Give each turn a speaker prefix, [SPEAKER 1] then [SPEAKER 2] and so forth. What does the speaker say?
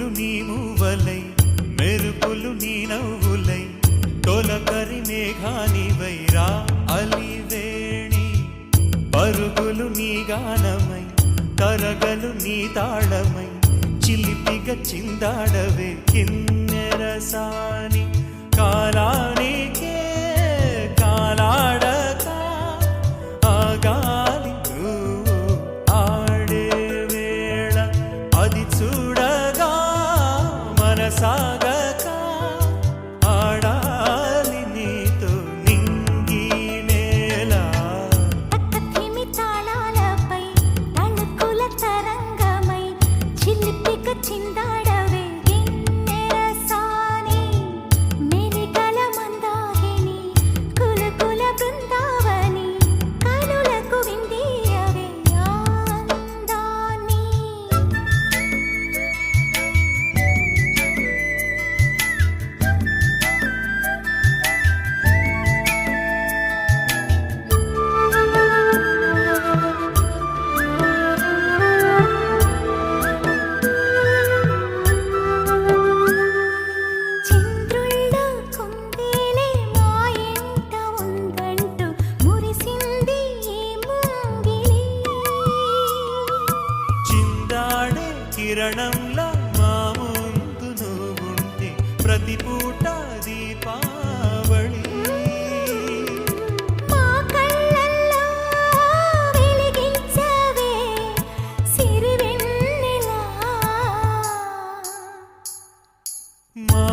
[SPEAKER 1] పువ్వులు నీ మూవలై మెరుపులు నీ నవ్వులై తొలకరి మేఘానివై రా అలివేణి పరుగులు నీ గానమై తరగలు నీ తాళమై చిలిపిగా చిందాడవే కిన్నెరసాని కాలానికే కాలాడక ఆగాలి నువ్వు ఆడే వేళ అది చూడగా మనసాగక ఆడాలి నీతో నింగి నేల
[SPEAKER 2] తక్కతిమి తాళాలపై తణుకుల తరంగమై చిలిపిగా చిందాడవే గిన్నెరసాని మెరికల మందాకిని కులకుల బృందావని కనులకు విందియవే ఆనందాన్ని చంద్రుల్లో కుందేలే మా ఇంట ఉందంటూ మురిసింది ఈ ముంగిలి
[SPEAKER 1] చిందాడే కిరణంలా మా ముందు నువ్వుంటే ప్రతి పూట దీపావళి
[SPEAKER 2] మా కళ్ళల్లో వెలిగించవే సిరివెన్నెలా
[SPEAKER 1] మా